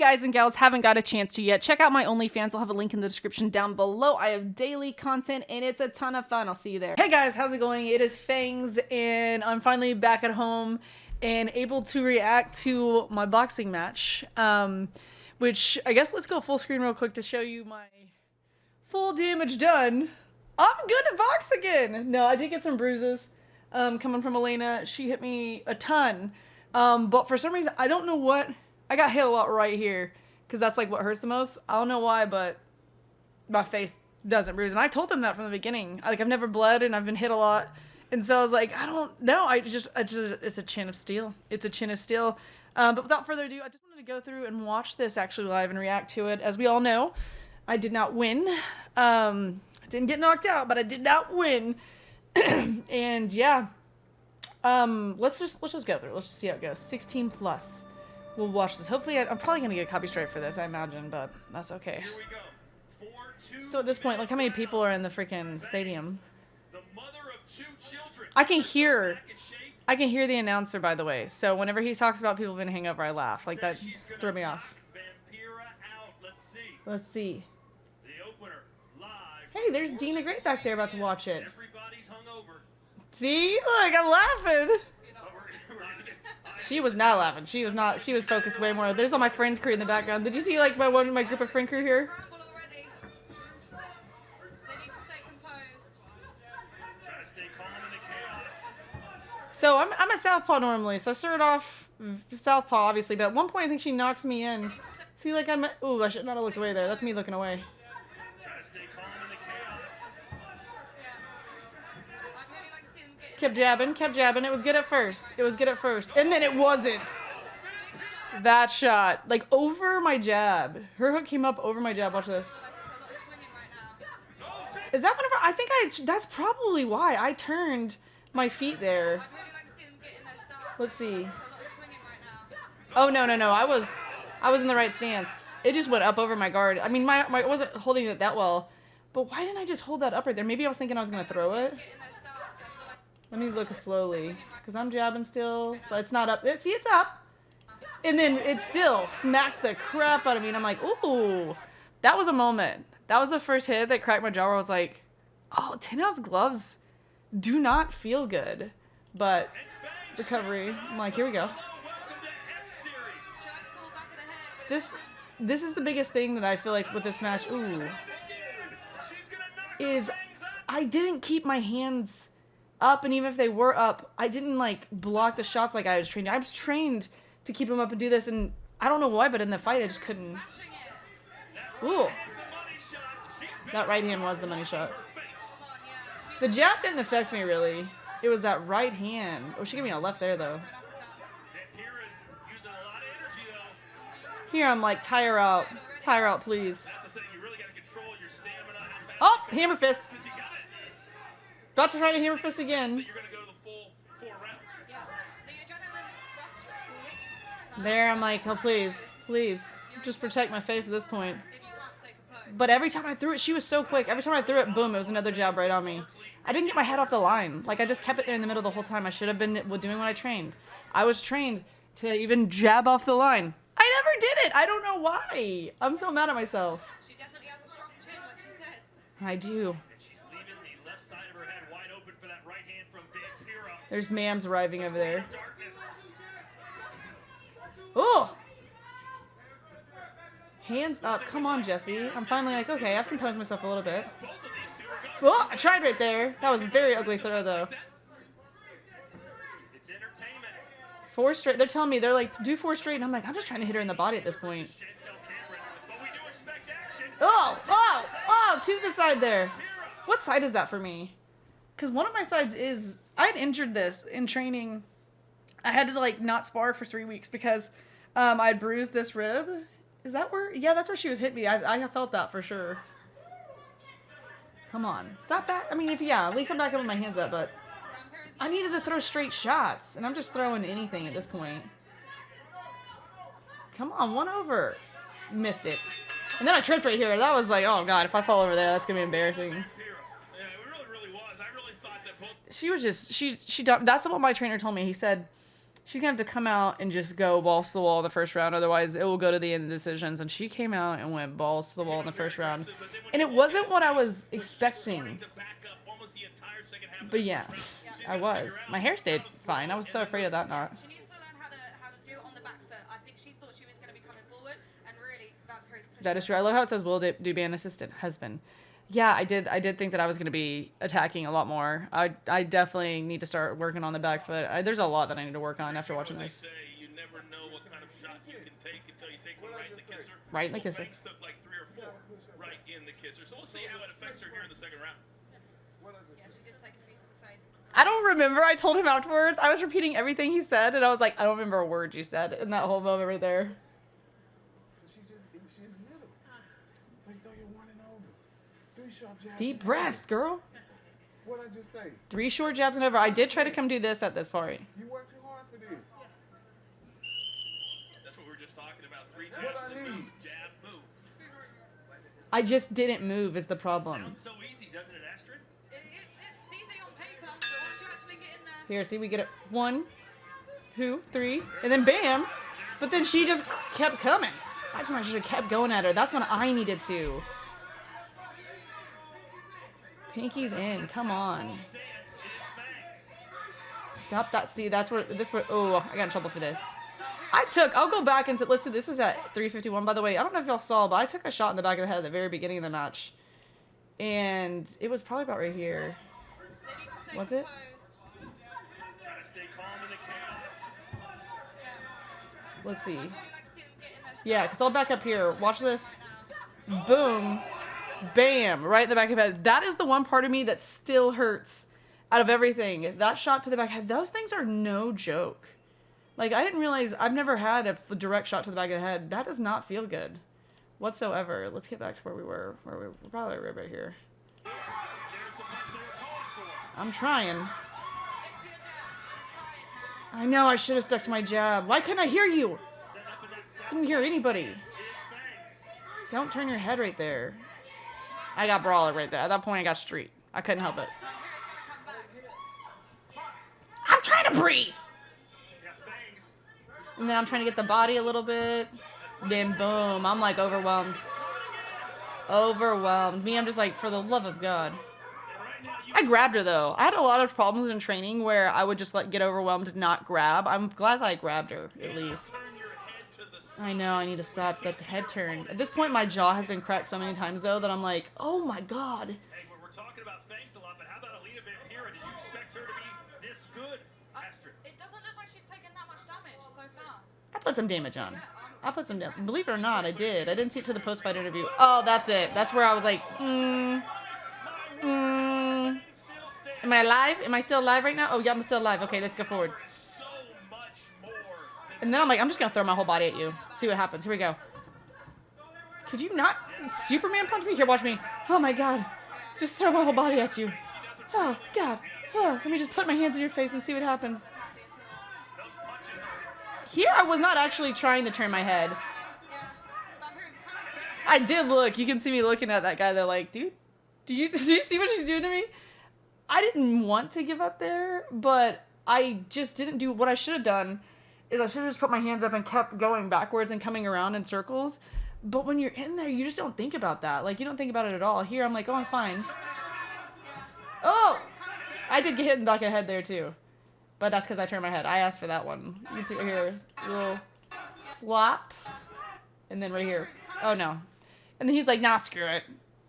guys and gals haven't got a chance to yet, check out my OnlyFans. I'll have a link in the description down below. I have daily content and it's a ton of fun. I'll see you there. Hey guys, how's it going? It is Fangs and I'm finally back at home and able to react to my boxing match. Which I guess let's go full screen real quick to show you my full damage done. I'm good at box again. No, I did get some bruises coming from Elena. She hit me a ton. But for some reason, I don't know what, I got hit a lot right here because that's like what hurts the most. I don't know why, but my face doesn't bruise. And I told them that from the beginning. Like, I've never bled and I've been hit a lot. And so I was like, I don't know. It's a chin of steel. It's a chin of steel. But without further ado, I just wanted to go through and watch this actually live and react to it. As we all know, I did not win. I didn't get knocked out, but I did not win. And yeah, let's just go through it. Let's just see how it goes. 16 plus. We'll watch this. Hopefully, I'm probably gonna get a copy strike for this, I imagine, but that's okay. Here we go. 4-2 So at this point, look how many people are in the freaking stadium. The mother of 2 children. I can hear the announcer, by the way. So whenever he talks about people being hangover, I laugh. Like, that threw me off. Vampira out. Let's see. The opener live. Hey, there's Dean the Great back there about to watch it. Everybody's hungover. See? Look, I'm laughing. She was not laughing. She was not. She was focused way more. There's all my friend crew in the background. Did you see like my group of friend crew here? So I'm a southpaw normally. So I started off southpaw obviously, but at one point I think she knocks me in. See, like I'm. Ooh, I should not have looked away there. That's me looking away. Kept jabbing. It was good at first. And then it wasn't. That shot. Like, over my jab. Her hook came up over my jab. Watch this. Is that whenever... I think that's probably why. I turned my feet there. Let's see. Oh, no. I was in the right stance. It just went up over my guard. I mean, I wasn't holding it that well. But why didn't I just hold that up right there? Maybe I was thinking I was going to throw it. Let me look slowly, because I'm jabbing still, but it's not up. See, it's up. And then it still smacked the crap out of me, and I'm like, ooh, that was a moment. That was the first hit that cracked my jaw where I was like, oh, 10-ounce gloves do not feel good. But recovery, I'm like, here we go. This is the biggest thing that I feel like with this match, is I didn't keep my hands up, and even if they were up, I didn't like block the shots like I was trained. I was trained to keep them up and do this, and I don't know why, but in the fight I just couldn't. Ooh. That right hand was the money shot. The jab didn't affect me really. It was that right hand. Oh, she gave me a left there though. Here I'm like, tire out, please. Oh, hammer fist. About to try to hammer fist again. There, I'm like, oh, please. Just protect my face at this point. But every time I threw it, she was so quick. Every time I threw it, boom, it was another jab right on me. I didn't get my head off the line. Like, I just kept it there in the middle the whole time. I should have been doing what I trained. I was trained to even jab off the line. I never did it. I don't know why. I'm so mad at myself. She definitely has a strong chin, like she said. I do. There's Mams arriving over there. Oh! Hands up. Come on, Jesse. I'm finally like, okay, I've composed myself a little bit. Oh, I tried right there. That was a very ugly throw, though. 4 straight. They're telling me, they're like, do 4 straight. And I'm like, I'm just trying to hit her in the body at this point. Oh, to the side there. What side is that for me? Because one of my sides is, I had injured this in training. I had to like not spar for 3 weeks because I had bruised this rib. Is that where? Yeah, that's where she was hitting me. I felt that for sure. Come on. Stop that. I mean, at least I'm back up with my hands up, but I needed to throw straight shots, and I'm just throwing anything at this point. Come on, one over. Missed it. And then I tripped right here. That was like, oh God, if I fall over there, that's going to be embarrassing. She was just, that's what my trainer told me. He said, she's gonna have to come out and just go balls to the wall in the first round. Otherwise, it will go to the end of decisions. And she came out and went balls to the wall in the first round. And it wasn't what I was expecting. But yeah, I was. My hair stayed fine. I was so afraid of that knot. She needs to learn how to do it on the back foot. I think she thought she was going to be coming forward, and really, Vampira's pushed That is true. I love how it says, will do be an assistant husband. Yeah, I did think that I was going to be attacking a lot more. I definitely need to start working on the back foot. There's a lot that I need to work on after watching this. You never know what kind of shots you can take until you take one right in the kisser. Right in the kisser. Fangs took like 3 or 4 right in the kisser. So we'll see how it affects her here in the second round. Yeah, she did take a few to the face. I don't remember. I told him afterwards. I was repeating everything he said, and I was like, I don't remember a word you said in that whole moment right there. Deep breath, girl. What'd I just say? 3 short jabs and over. I did try to come do this at this point. You worked too hard for this. That's what we were just talking about. 3 What jabs I and need. move, jab, move. I just didn't move is the problem. Sounds so easy, doesn't it, Astrid? It's easy on paper, but once you actually get in there. Here, see, we get it. 1, 2, 3, and then bam. But then she just kept coming. That's when I should have kept going at her. That's when I needed to. Pinky's in. Come on. Stance, it is Fangs. Stop that. See, that's where oh, I got in trouble for this. I'll go back into, let's see, this is at 351, by the way. I don't know if y'all saw, but I took a shot in the back of the head at the very beginning of the match. And it was probably about right here. They need to stay Was it? composed. Trying to stay calm in the chaos. Yeah. Let's see. I'd really like to see them get in there. Yeah, because I'll back up here. Watch this. Boom. Bam. Right in the back of the head. That is the one part of me that still hurts out of everything. That shot to the back of the head. Those things are no joke. Like, I didn't realize, I've never had a direct shot to the back of the head. That does not feel good whatsoever. Let's get back to where we were. We're probably right here. There's the punch they were calling for. I'm trying. Stick to your jab. She's tired now. I know I should have stuck to my jab. Why couldn't I hear you? Set up in that side. Couldn't hear anybody. It is Fangs. Don't turn your head right there. I got brawler right there. At that point, I got street. I couldn't help it. Vampira's gonna come back. I'm trying to breathe. Yeah, Fangs. And then I'm trying to get the body a little bit. Then boom. I'm like overwhelmed. Overwhelmed. Me, I'm just like, for the love of God. And right now, you I grabbed her though. I had a lot of problems in training where I would just like get overwhelmed and not grab. I'm glad that I grabbed her at least. turn your head to the side. I know, I need to stop that head turn. At this point, my jaw has been cracked so many times though that I'm like, oh my God. Hey, we're talking about Fangs a lot, but how about Alina Vampira? Did you expect her to be this good, Astrid? It doesn't look like she's taken that much damage so far. I put some damage on. I put some damage. Believe it or not, I did. I didn't see it till the post-fight interview. Oh, that's it. That's where I was like, Am I alive? Am I still alive right now? Oh, yeah, I'm still alive. Okay, let's go forward. So much more than And then I'm like, I'm just going to throw my whole body at you. See what happens. Here we go. Could you not Superman punch me? Here, watch me. Oh, my God. Just throw my whole body at you. Oh, God. Oh, let me just put my hands in your face and see what happens. Here, I was not actually trying to turn my head. Yeah. Vampira's coming. I did look. You can see me looking at that guy. They're like, dude, do you see what she's doing to me? I didn't want to give up there, but I just didn't do what I should have done. Is I should have just put my hands up and kept going backwards and coming around in circles. But when you're in there, you just don't think about that. Like, you don't think about it at all. Here, I'm like, oh, I'm fine. Oh! I did get hit in the back of the head there, too. But that's because I turned my head. I asked for that one. You can see right here. A little slap. And then right here. Oh, no. And then he's like, nah, screw it.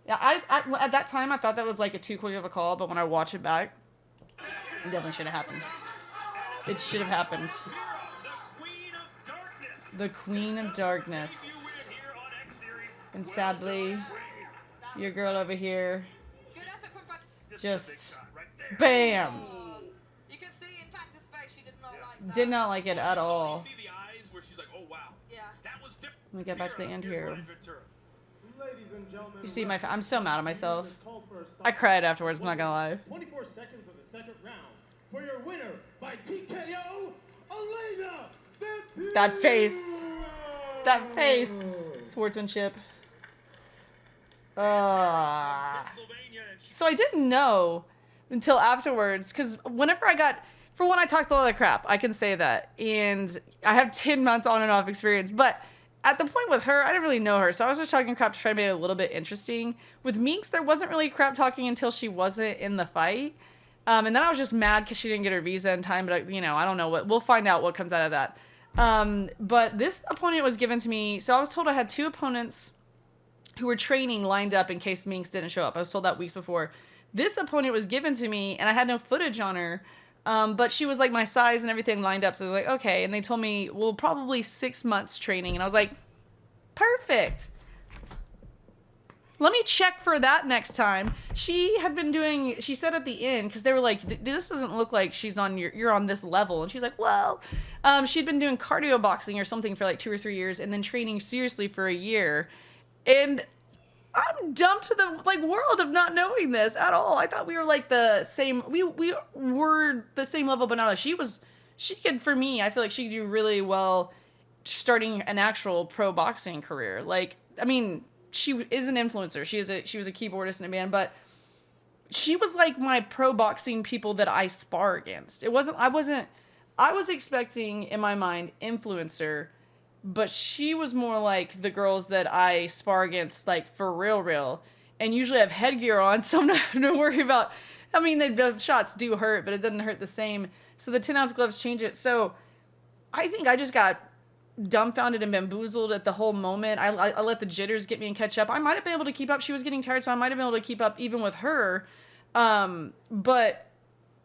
Yeah, I at that time, I thought that was like a too quick of a call. But when I watch it back, it definitely should have happened. It should have happened. the Queen of Darkness. The Queen of Darkness. You win here on X Series. And sadly, your girl over here Good effort from Brad. This is a big just shot right there. bam. You can see in Fangs' face she did not like that. Did not like it at So all. you see the eyes where she's like, oh wow, Yeah. that was different. Let me get back to the end here. Ladies and gentlemen, You see I'm so mad at myself. called for a stop. I cried afterwards, I'm not gonna lie. 24 seconds of the second round for your winner by TKO, Elena Vampira. That face. That face. Swordsmanship. Pennsylvania, and she So I didn't know until afterwards, because whenever I got for one, I talked a lot of crap. I can say that. And I have 10 months on and off experience. But at the point with her, I didn't really know her. So I was just talking crap to try to make it a little bit interesting. With Meeks, there wasn't really crap talking until she wasn't in the fight. And then I was just mad because she didn't get her visa in time. But, you know, I don't know what. We'll find out what comes out of that. But this opponent was given to me. So I was told I had 2 opponents who were training lined up in case Meeks didn't show up. I was told that weeks before. This opponent was given to me, and I had no footage on her. But she was like my size and everything lined up. So I was like, okay. And they told me, well, probably 6 months training. And I was like, perfect. Let me check for that next time. She had been doing, she said at the end, because they were like, this doesn't look like she's on you're on this level. And she's like, well, she'd been doing cardio boxing or something for like 2 or 3 years and then training seriously for a year. And I'm dumped to the like world of not knowing this at all. I thought we were like the same. We were the same level, but not she could, for me, I feel like she could do really well starting an actual pro boxing career. Like, I mean, she is an influencer. She was a keyboardist in a band, but she was like my pro boxing people that I spar against. I was expecting in my mind influencer, but she was more like the girls that I spar against, like for real. And usually I have headgear on, so I'm not having to worry about, I mean, the shots do hurt, but it doesn't hurt the same. So the 10-ounce gloves change it. So I think I just got dumbfounded and bamboozled at the whole moment. I let the jitters get me and catch up. I might have been able to keep up. She was getting tired, so I might have been able to keep up even with her. But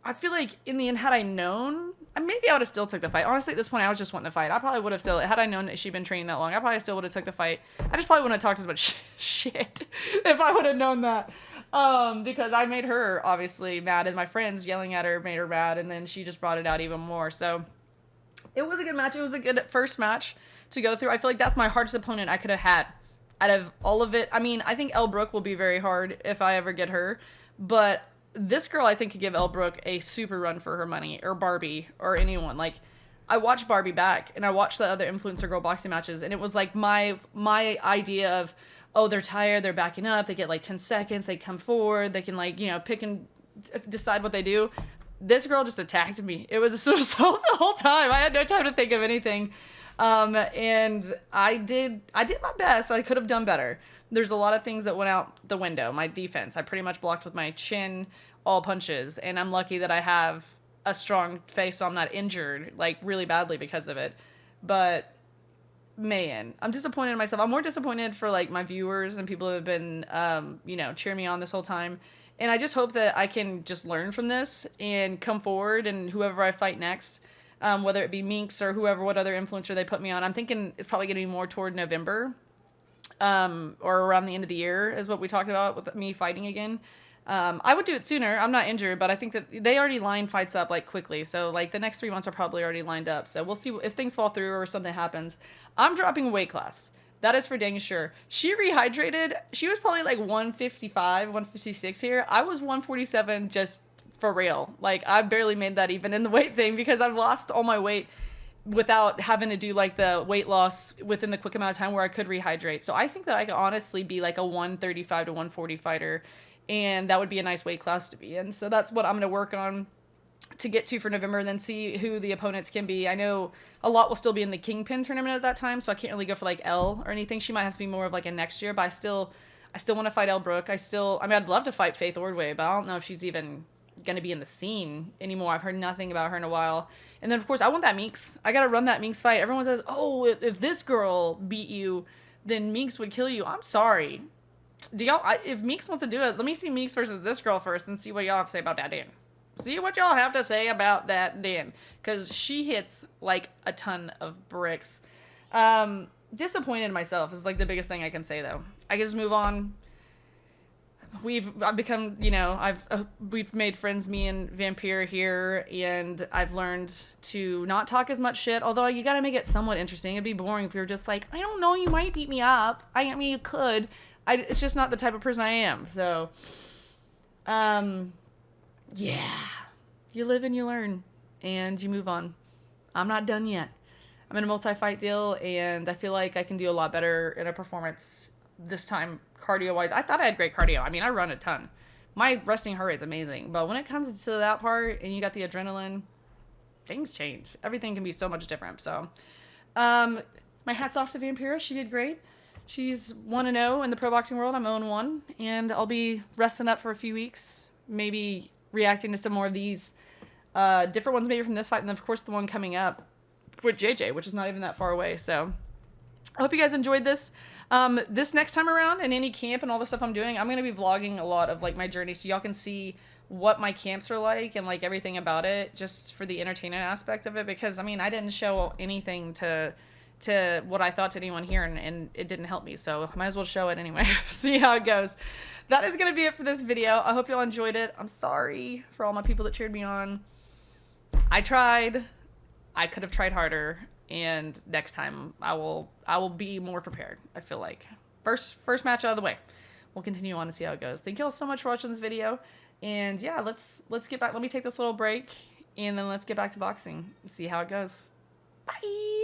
I feel like in the end, had I known, maybe I would have still took the fight. Honestly, at this point, I was just wanting to fight. I probably would have still, had I known that she'd been training that long, I probably still would have took the fight. I just probably wouldn't have talked as much shit if I would have known that. Because I made her obviously mad, and my friends yelling at her made her mad, and then she just brought it out even more. So it was a good match. It was a good first match to go through. I feel like that's my hardest opponent I could have had out of all of it. I mean, I think Elle Brooke will be very hard if I ever get her, but this girl I think could give Elle Brooke a super run for her money, or Barbie, or anyone. Like, I watched Barbie back, and I watched the other influencer girl boxing matches, and it was like my idea of, oh, they're tired, they're backing up, they get like 10 seconds, they come forward, they can like, you know, pick and decide what they do. This girl just attacked me. It was so the whole time. I had no time to think of anything. And I did my best. I could have done better. There's a lot of things that went out the window. My defense, I pretty much blocked with my chin, all punches. And I'm lucky that I have a strong face, so I'm not injured like really badly because of it. But man, I'm disappointed in myself. I'm more disappointed for like my viewers and people who have been, you know, cheering me on this whole time. And I just hope that I can just learn from this and come forward, and whoever I fight next, whether it be Minx or whoever, what other influencer they put me on, I'm thinking it's probably going to be more toward November, or around the end of the year is what we talked about with me fighting again. I would do it sooner. I'm not injured, but I think that they already line fights up like quickly. So like the next 3 months are probably already lined up. So we'll see if things fall through or something happens. I'm dropping weight class. That is for dang sure. She rehydrated. She was probably like 155, 156 here. I was 147 just for real. Like, I barely made that even in the weight thing because I've lost all my weight without having to do like the weight loss within the quick amount of time where I could rehydrate. So I think that I could honestly be like a 135 to 140 fighter, and that would be a nice weight class to be in. So that's what I'm going to work on to get to for November, and then see who the opponents can be. I know a lot will still be in the Kingpin tournament at that time, so I can't really go for like Elle or anything. She might have to be more of like a next year, but I still want to fight Elle Brooke. I mean, I'd love to fight Faith Ordway, but I don't know if she's even going to be in the scene anymore. I've heard nothing about her in a while. And then of course I want that Meeks. I got to run that Meeks fight. Everyone says, oh, if this girl beat you, then Meeks would kill you. I'm sorry. If Meeks wants to do it, let me see Meeks versus this girl first and see what y'all have to say about that then. See what y'all have to say about that then. Because she hits like a ton of bricks. Disappointed in myself is like the biggest thing I can say though. I can just move on. I've become, you know, we've made friends, me and Vampira here, and I've learned to not talk as much shit, although you gotta make it somewhat interesting. It'd be boring if you're just like, I don't know, you might beat me up. I mean, you could. It's just not the type of person I am. So, yeah. You live and you learn, and you move on. I'm not done yet. I'm in a multi-fight deal, and I feel like I can do a lot better in a performance this time, cardio-wise. I thought I had great cardio. I mean, I run a ton. My resting heart rate's amazing. But when it comes to that part, and you got the adrenaline, things change. Everything can be so much different. So, my hat's off to Vampira. She did great. She's 1-0 in the pro boxing world. I'm 0-1, and I'll be resting up for a few weeks, maybe reacting to some more of these different ones, maybe from this fight, and then of course the one coming up with JJ, which is not even that far away. So I hope you guys enjoyed this. This next time around, in any camp and all the stuff I'm doing, I'm going to be vlogging a lot of like my journey, so y'all can see what my camps are like and like everything about it, just for the entertainment aspect of it, because I mean, I didn't show anything to what I thought to anyone here, and it didn't help me, so I might as well show it anyway. See how it goes. That is going to be it for this video. I hope y'all enjoyed it. I'm sorry for all my people that cheered me on. I tried. I could have tried harder, and next time I will be more prepared. I feel like first match out of the way. We'll continue on to see how it goes. Thank you all so much for watching this video, and yeah, let's get back. Let me take this little break, and then let's get back to boxing and see how it goes. Bye.